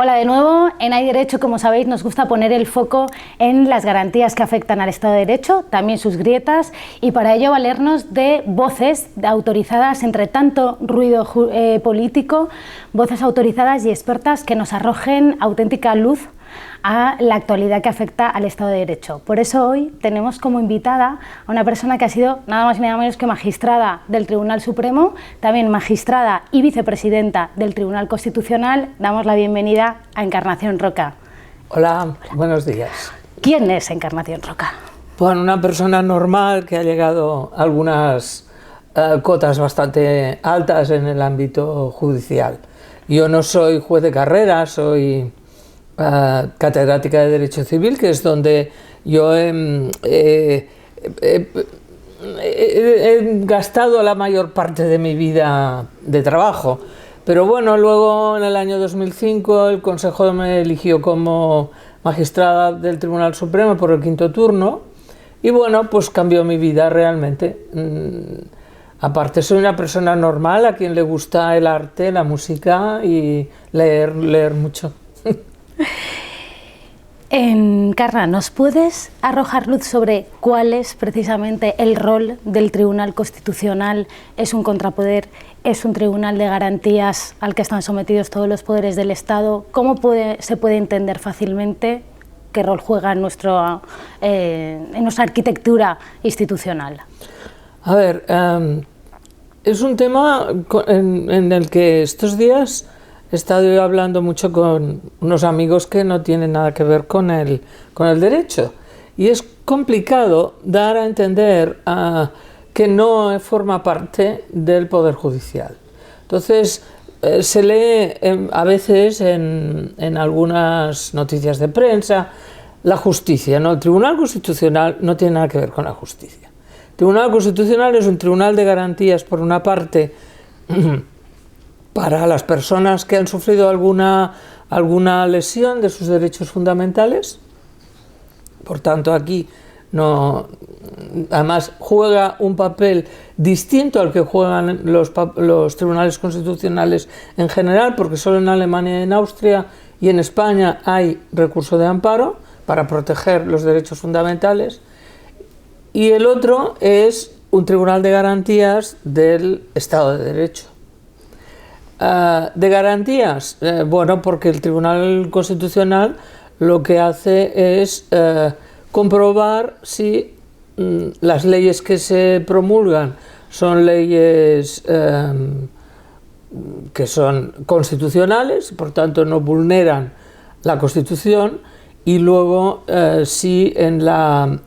Hola de nuevo. En Hay Derecho, como sabéis, nos gusta poner el foco en las garantías que afectan al Estado de Derecho, también sus grietas, y para ello valernos de voces autorizadas entre tanto ruido político, voces autorizadas y expertas que nos arrojen auténtica luz a la actualidad que afecta al Estado de Derecho. Por eso hoy tenemos como invitada a una persona que ha sido nada más y nada menos que magistrada del Tribunal Supremo, también magistrada y vicepresidenta del Tribunal Constitucional. Damos la bienvenida a Encarnación Roca. Hola, buenos días. ¿Quién es Encarnación Roca? Bueno, una persona normal que ha llegado a algunas cotas bastante altas en el ámbito judicial. Yo no soy juez de carrera, soy catedrática de Derecho Civil, que es donde yo he gastado la mayor parte de mi vida de trabajo. Pero bueno, luego en el año 2005 el Consejo me eligió como magistrada del Tribunal Supremo por el 5º turno y bueno, pues cambió mi vida realmente. Aparte soy una persona normal a quien le gusta el arte, la música y leer mucho. Encarna, ¿nos puedes arrojar luz sobre cuál es precisamente el rol del Tribunal Constitucional? ¿Es un contrapoder? ¿Es un tribunal de garantías al que están sometidos todos los poderes del Estado? ¿Cómo se puede entender fácilmente qué rol juega en nuestra arquitectura institucional? A ver, es un tema en el que estos días he estado hablando mucho con unos amigos que no tienen nada que ver con el derecho. Y es complicado dar a entender que no forma parte del Poder Judicial. Entonces, se lee a veces en algunas noticias de prensa la justicia, ¿no? El Tribunal Constitucional no tiene nada que ver con la justicia. El Tribunal Constitucional es un tribunal de garantías, por una parte, para las personas que han sufrido alguna lesión de sus derechos fundamentales. Por tanto, aquí además juega un papel distinto al que juegan los tribunales constitucionales en general, porque solo en Alemania y en Austria y en España hay recurso de amparo para proteger los derechos fundamentales. Y el otro es un tribunal de garantías del Estado de Derecho. De garantías, bueno, porque el Tribunal Constitucional lo que hace es comprobar si las leyes que se promulgan son leyes que son constitucionales, por tanto no vulneran la Constitución, y luego si en la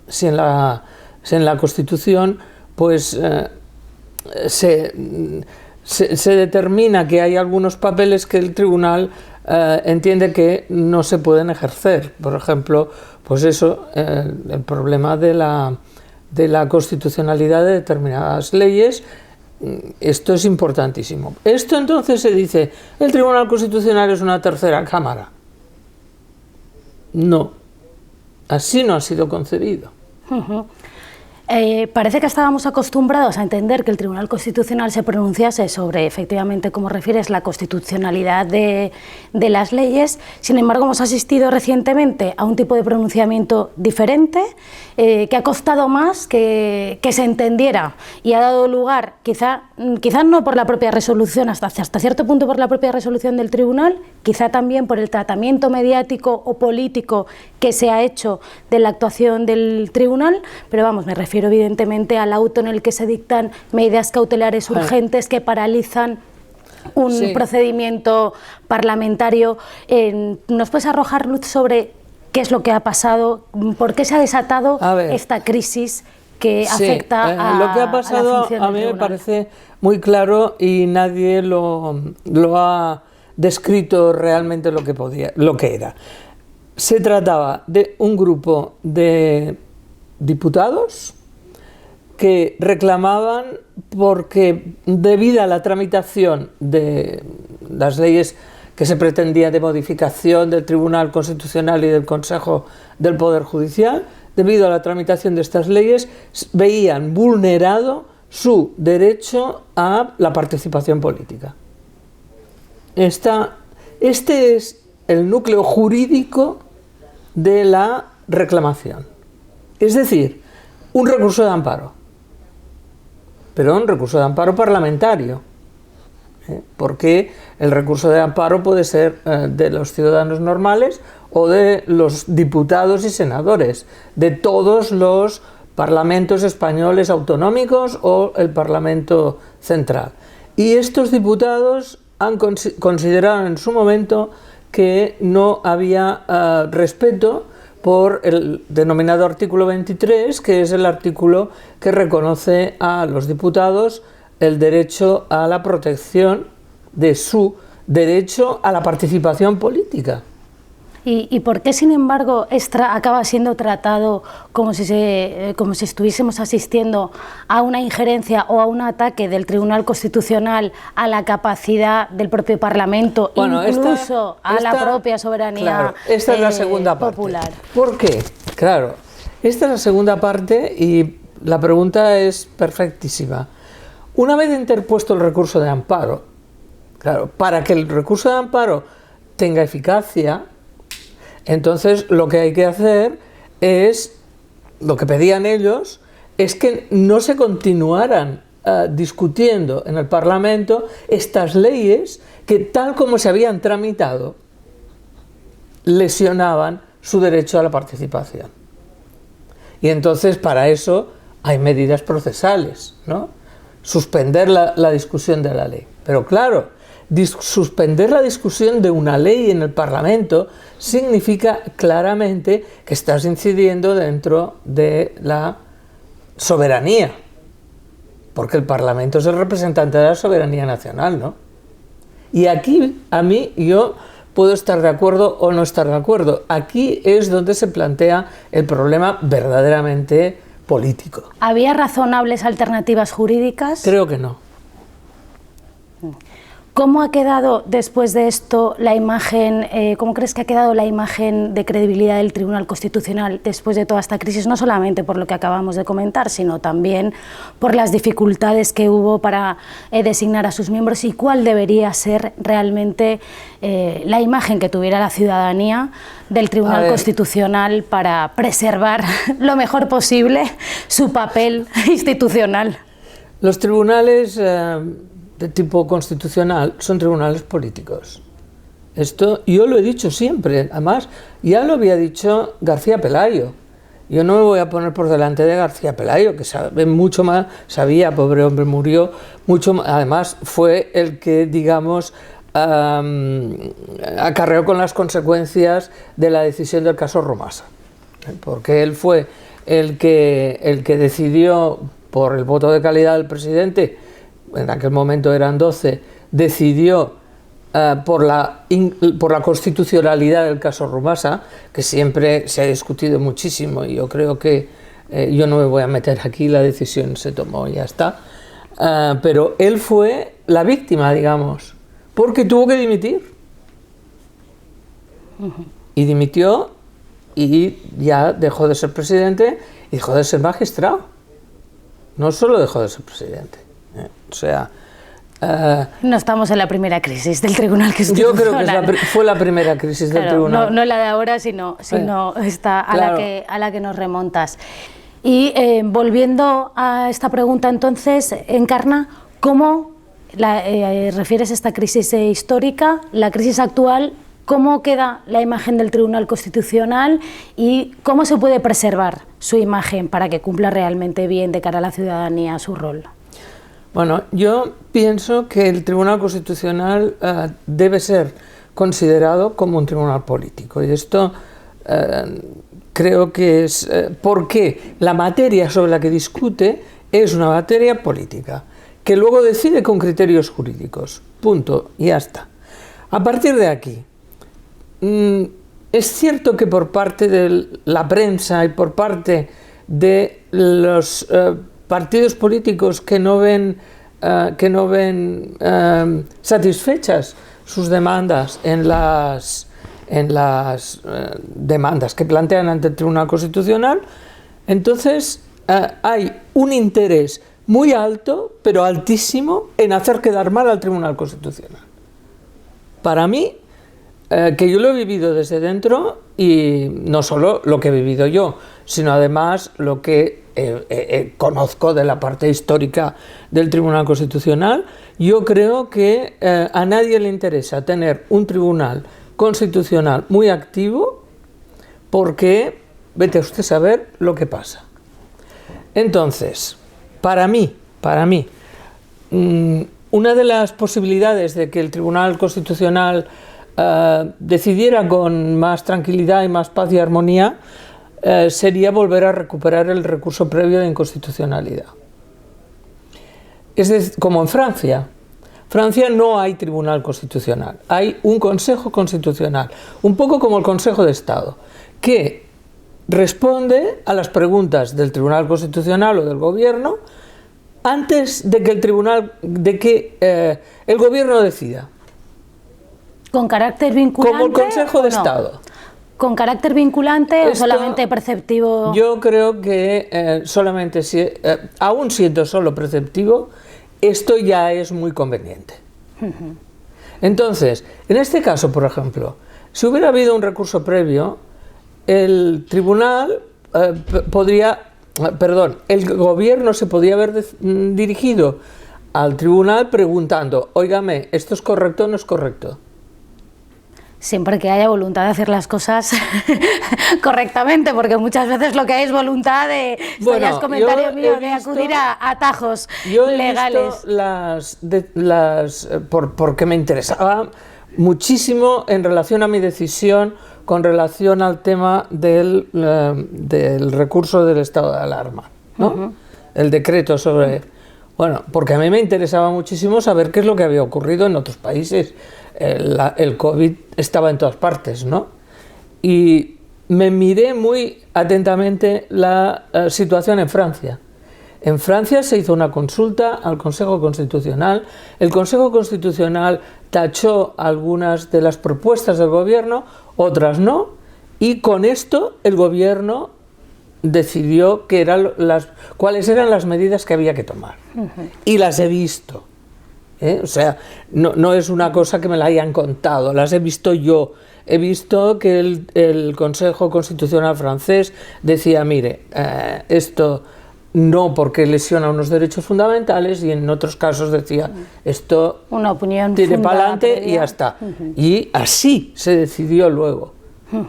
Constitución pues se determina que hay algunos papeles que el tribunal entiende que no se pueden ejercer. Por ejemplo, pues eso, el problema de la constitucionalidad de determinadas leyes. Esto es importantísimo. Esto entonces se dice, ¿el Tribunal Constitucional es una tercera cámara? No, así no ha sido concebido. Parece que estábamos acostumbrados a entender que el Tribunal Constitucional se pronunciase sobre, efectivamente, como refieres, la constitucionalidad de las leyes. Sin embargo, hemos asistido recientemente a un tipo de pronunciamiento diferente, que ha costado más que se entendiera y ha dado lugar, quizá no por la propia resolución, hasta cierto punto por la propia resolución del Tribunal, quizá también por el tratamiento mediático o político que se ha hecho de la actuación del Tribunal, pero vamos, me refiero evidentemente al auto en el que se dictan medidas cautelares urgentes que paralizan un procedimiento parlamentario. ¿Nos puedes arrojar luz sobre qué es lo que ha pasado, por qué se ha desatado esta crisis que afecta a lo que ha pasado? A la función a mí del me tribunal? parece muy claro y nadie lo ha descrito realmente lo que era. Se trataba de un grupo de diputados que reclamaban porque, debido a la tramitación de las leyes que se pretendía de modificación del Tribunal Constitucional y del Consejo del Poder Judicial, debido a la tramitación de estas leyes, veían vulnerado su derecho a la participación política. Este es el núcleo jurídico de la reclamación. Es decir, un recurso de amparo, pero un recurso de amparo parlamentario, porque el recurso de amparo puede ser de los ciudadanos normales o de los diputados y senadores, de todos los parlamentos españoles autonómicos o el Parlamento Central. Y estos diputados han considerado en su momento que no había respeto por el denominado artículo 23, que es el artículo que reconoce a los diputados el derecho a la protección de su derecho a la participación política. ¿Y por qué, sin embargo, acaba siendo tratado como si estuviésemos asistiendo a una injerencia o a un ataque del Tribunal Constitucional a la capacidad del propio Parlamento, incluso a la propia soberanía claro, esta es la segunda popular? Parte. ¿Por qué? Claro, esta es la segunda parte y la pregunta es perfectísima. Una vez interpuesto el recurso de amparo, claro, para que el recurso de amparo tenga eficacia, entonces lo que hay que hacer es, lo que pedían ellos, es que no se continuaran discutiendo en el Parlamento estas leyes que, tal como se habían tramitado, lesionaban su derecho a la participación. Y entonces para eso hay medidas procesales, ¿no? Suspender la discusión de la ley. Pero claro, suspender la discusión de una ley en el Parlamento significa claramente que estás incidiendo dentro de la soberanía, porque el Parlamento es el representante de la soberanía nacional, ¿no? Y aquí, yo puedo estar de acuerdo o no estar de acuerdo. Aquí es donde se plantea el problema verdaderamente político. ¿Había razonables alternativas jurídicas? Creo que no. ¿Cómo ha quedado después de esto la imagen, cómo crees que ha quedado la imagen de credibilidad del Tribunal Constitucional después de toda esta crisis? No solamente por lo que acabamos de comentar, sino también por las dificultades que hubo para designar a sus miembros, y cuál debería ser realmente la imagen que tuviera la ciudadanía del Tribunal Constitucional para preservar lo mejor posible su papel institucional. Los tribunales de tipo constitucional son tribunales políticos. Esto yo lo he dicho siempre, además ya lo había dicho García Pelayo. Yo no me voy a poner por delante de García Pelayo, que sabe mucho más, sabía, pobre hombre, murió mucho más, además fue el que, digamos, acarreó con las consecuencias de la decisión del caso Rumasa, porque él fue el que decidió, por el voto de calidad del presidente, en aquel momento eran 12, decidió por la constitucionalidad del caso Rumasa, que siempre se ha discutido muchísimo, y yo creo que yo no me voy a meter aquí, la decisión se tomó y ya está, pero él fue la víctima, digamos, porque tuvo que dimitir. Y dimitió y ya dejó de ser presidente y dejó de ser magistrado. No solo dejó de ser presidente. O sea, no estamos en la primera crisis del Tribunal Constitucional. Yo creo que fue la primera crisis del Tribunal. No la de ahora, sino esta a la que nos remontas. Y volviendo a esta pregunta, entonces, Encarna, ¿cómo refieres a esta crisis histórica, la crisis actual? ¿Cómo queda la imagen del Tribunal Constitucional y cómo se puede preservar su imagen para que cumpla realmente bien de cara a la ciudadanía su rol? Bueno, yo pienso que el Tribunal Constitucional debe ser considerado como un tribunal político, y esto creo que es porque la materia sobre la que discute es una materia política, que luego decide con criterios jurídicos, punto, y ya está. A partir de aquí, es cierto que por parte de la prensa y por parte de los partidos políticos que no ven satisfechas sus demandas en las demandas que plantean ante el Tribunal Constitucional, entonces hay un interés muy alto, pero altísimo, en hacer quedar mal al Tribunal Constitucional. Para mí, que yo lo he vivido desde dentro, y no solo lo que he vivido yo, sino además lo que conozco de la parte histórica del Tribunal Constitucional. Yo creo que a nadie le interesa tener un Tribunal Constitucional muy activo, porque vete a usted a saber lo que pasa. Entonces, para mí, una de las posibilidades de que el Tribunal Constitucional decidiera con más tranquilidad y más paz y armonía sería volver a recuperar el recurso previo de inconstitucionalidad. Es decir, como en Francia. Francia no hay Tribunal Constitucional, hay un Consejo Constitucional, un poco como el Consejo de Estado, que responde a las preguntas del Tribunal Constitucional o del Gobierno antes de que el Gobierno decida. ¿Con carácter vinculante? Como el Consejo de Estado. ¿Con carácter vinculante o solamente perceptivo? Yo creo que solamente, aún siendo solo preceptivo, esto ya es muy conveniente. Entonces, en este caso, por ejemplo, si hubiera habido un recurso previo, el tribunal el gobierno se podía haber dirigido al tribunal preguntando: óigame, ¿esto es correcto o no es correcto? Siempre que haya voluntad de hacer las cosas correctamente, porque muchas veces lo que hay es voluntad de, esto ya es comentario mío, de acudir a atajos legales. Porque me interesaba muchísimo en relación a mi decisión con relación al tema del recurso del estado de alarma, ¿no? El decreto sobre... Bueno, porque a mí me interesaba muchísimo saber qué es lo que había ocurrido en otros países. El COVID estaba en todas partes, ¿no? Y me miré muy atentamente la situación en Francia. En Francia se hizo una consulta al Consejo Constitucional. El Consejo Constitucional tachó algunas de las propuestas del gobierno, otras no, y con esto el gobierno decidió cuáles eran las medidas que había que tomar. Y las he visto. O sea, no es una cosa que me la hayan contado, las he visto yo. He visto que el Consejo Constitucional francés decía: mire, esto no, porque lesiona unos derechos fundamentales, y en otros casos decía: esto una opinión tiene para adelante y ya está. Y así se decidió luego.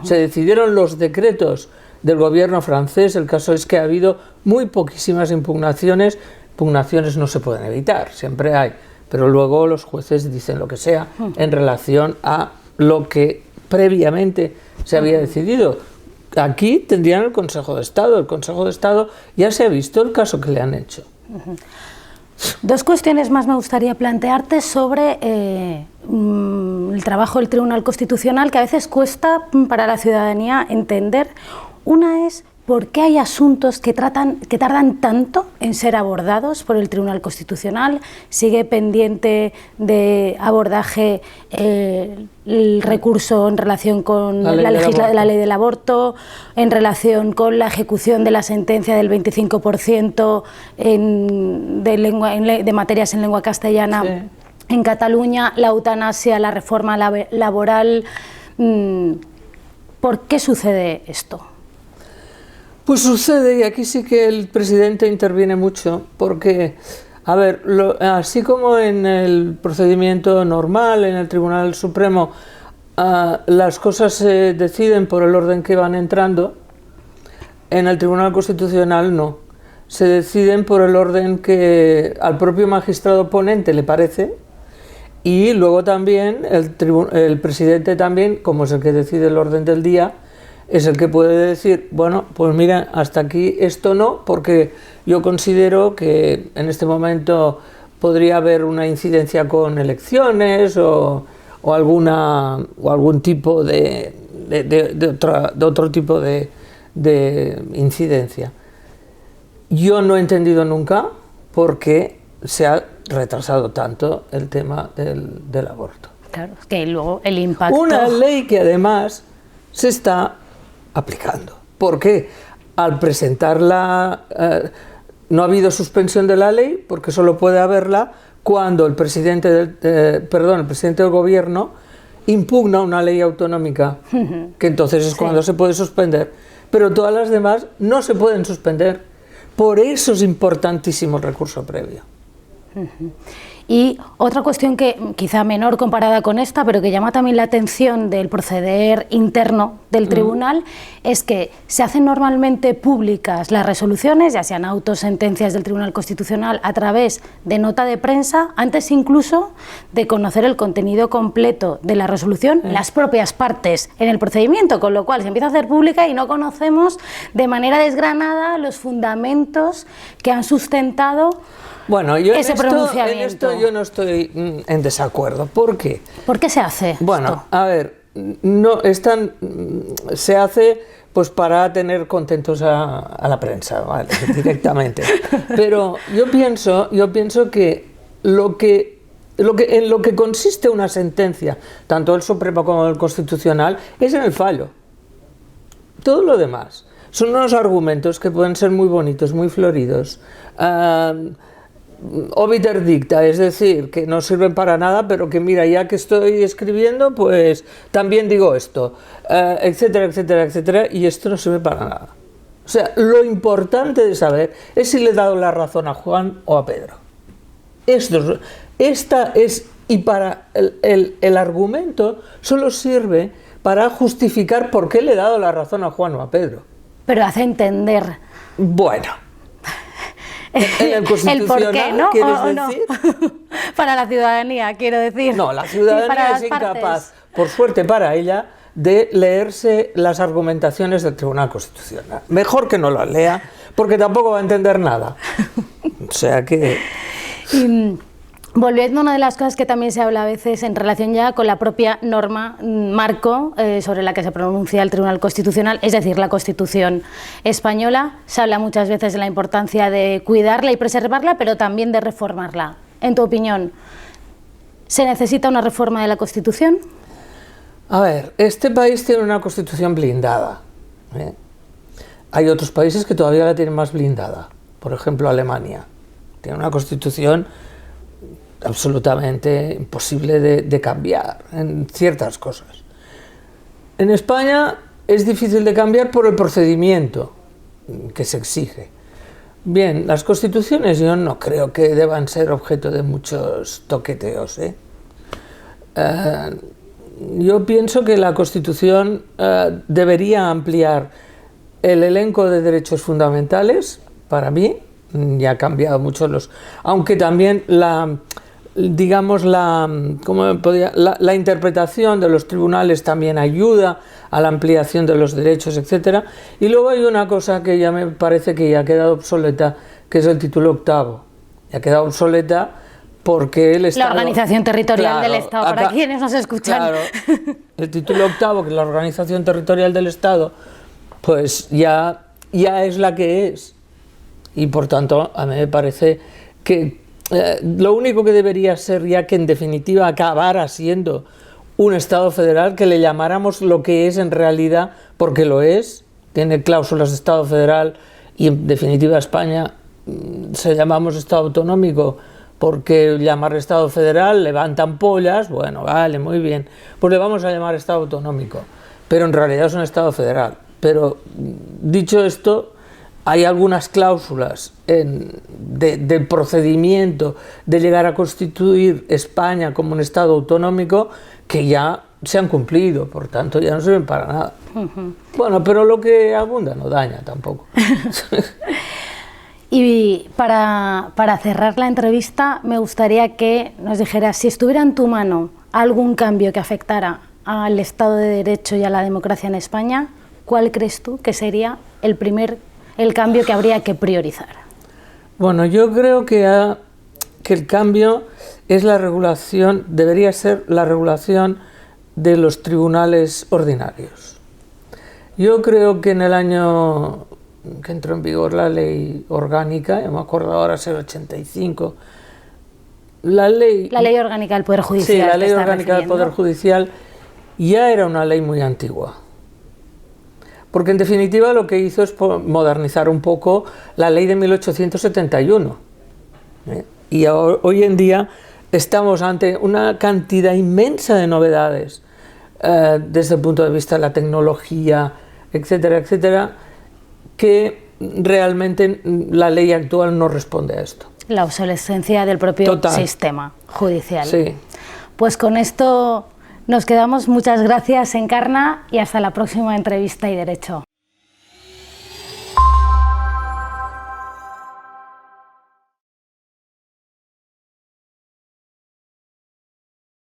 Se decidieron los decretos del gobierno francés. El caso es que ha habido muy poquísimas impugnaciones. Impugnaciones no se pueden evitar, siempre hay, pero luego los jueces dicen lo que sea en relación a lo que previamente se había decidido. Aquí tendrían el Consejo de Estado. El Consejo de Estado ya se ha visto el caso que le han hecho. Dos cuestiones más me gustaría plantearte sobre el trabajo del Tribunal Constitucional, que a veces cuesta para la ciudadanía entender. Una es: ¿por qué hay asuntos que tardan tanto en ser abordados por el Tribunal Constitucional? Sigue pendiente de abordaje el recurso en relación con la ley del aborto, en relación con la ejecución de la sentencia del 25% de materias en lengua castellana, sí, en Cataluña, la eutanasia, la reforma laboral. ¿Por qué sucede esto? Pues sucede, y aquí sí que el presidente interviene mucho, porque, a ver, así como en el procedimiento normal, en el Tribunal Supremo, las cosas se deciden por el orden que van entrando, en el Tribunal Constitucional no. Se deciden por el orden que al propio magistrado ponente le parece, y luego también el presidente también, como es el que decide el orden del día, es el que puede decir: bueno, pues mira, hasta aquí esto no, porque yo considero que en este momento podría haber una incidencia con elecciones o algún tipo de otro tipo de incidencia. Yo no he entendido nunca por qué se ha retrasado tanto el tema del aborto. Claro, es que luego el impacto... Una ley que además se está aplicando. ¿Por qué? Al presentarla, no ha habido suspensión de la ley, porque solo puede haberla cuando el presidente del gobierno impugna una ley autonómica, que entonces es cuando se puede suspender, pero todas las demás no se pueden suspender. Por eso es importantísimo el recurso previo. Y otra cuestión que quizá menor comparada con esta, pero que llama también la atención del proceder interno del tribunal, es que se hacen normalmente públicas las resoluciones, ya sean autos, sentencias del Tribunal Constitucional, a través de nota de prensa, antes incluso de conocer el contenido completo de la resolución, las propias partes en el procedimiento, con lo cual se empieza a hacer pública y no conocemos de manera desgranada los fundamentos que han sustentado ese pronunciamiento. En esto yo no estoy en desacuerdo. ¿Por qué? ¿Por qué se hace Bueno, esto? a ver, se hace pues para tener contentos a la prensa, ¿vale? Directamente. Pero yo pienso que en lo que consiste una sentencia, tanto el Supremo como el Constitucional, es en el fallo. Todo lo demás son unos argumentos que pueden ser muy bonitos, muy floridos, obiter dicta, es decir, que no sirven para nada, pero que mira, ya que estoy escribiendo, pues también digo esto, etcétera, etcétera, etcétera, y esto no sirve para nada. O sea, lo importante de saber es si le he dado la razón a Juan o a Pedro. Y para el argumento solo sirve para justificar por qué le he dado la razón a Juan o a Pedro. Pero hace entender. Bueno. En el Constitucional, ¿El por qué, no? ¿quieres decir? No. Para la ciudadanía, quiero decir. No, la ciudadanía es incapaz, por suerte para ella, de leerse las argumentaciones del Tribunal Constitucional. Mejor que no las lea, porque tampoco va a entender nada. O sea que... Volviendo a una de las cosas que también se habla a veces en relación ya con la propia norma marco sobre la que se pronuncia el Tribunal Constitucional, es decir, la Constitución española, se habla muchas veces de la importancia de cuidarla y preservarla, pero también de reformarla. En tu opinión, ¿se necesita una reforma de la Constitución? A ver, este país tiene una Constitución blindada, ¿eh? Hay otros países que todavía la tienen más blindada, por ejemplo Alemania, tiene una Constitución absolutamente imposible de cambiar en ciertas cosas. En España es difícil de cambiar por el procedimiento que se exige. Bien, las constituciones yo no creo que deban ser objeto de muchos toqueteos, ¿eh? Yo pienso que la Constitución debería ampliar el elenco de derechos fundamentales, para mí, ya ha cambiado mucho aunque también la interpretación de los tribunales también ayuda a la ampliación de los derechos, etcétera. Y luego hay una cosa que ya me parece que ya ha quedado obsoleta, que es el título octavo. Ya ha quedado obsoleta porque el Estado... La organización territorial del Estado, para quienes nos escuchan. Claro, el título octavo, que es la organización territorial del Estado, pues ya es la que es. Y por tanto, a mí me parece que lo único que debería ser, ya que en definitiva acabara siendo un Estado federal, que le llamáramos lo que es en realidad, porque lo es, tiene cláusulas de Estado federal, y en definitiva España se llamamos Estado autonómico, porque llamar Estado federal levantan pollas, bueno, vale, muy bien, pues le vamos a llamar Estado autonómico, pero en realidad es un Estado federal. Pero dicho esto, hay algunas cláusulas del procedimiento de llegar a constituir España como un Estado autonómico que ya se han cumplido, por tanto ya no sirven para nada. Bueno, pero lo que abunda no daña tampoco. Y para cerrar la entrevista, me gustaría que nos dijeras, si estuviera en tu mano algún cambio que afectara al Estado de Derecho y a la democracia en España, ¿cuál crees tú que sería el cambio que habría que priorizar? Bueno, yo creo que el cambio es debería ser la regulación de los tribunales ordinarios. Yo creo que en el año que entró en vigor la ley orgánica, yo me acuerdo ahora es el 85, la ley orgánica del Poder Judicial. Sí, la ley orgánica del Poder Judicial ya era una ley muy antigua. Porque en definitiva lo que hizo es modernizar un poco la ley de 1871. Y hoy en día estamos ante una cantidad inmensa de novedades desde el punto de vista de la tecnología, etcétera, etcétera, que realmente la ley actual no responde a esto. La obsolescencia del propio sistema judicial. Sí. Pues con esto nos quedamos. Muchas gracias, Encarna, y hasta la próxima entrevista y Derecho.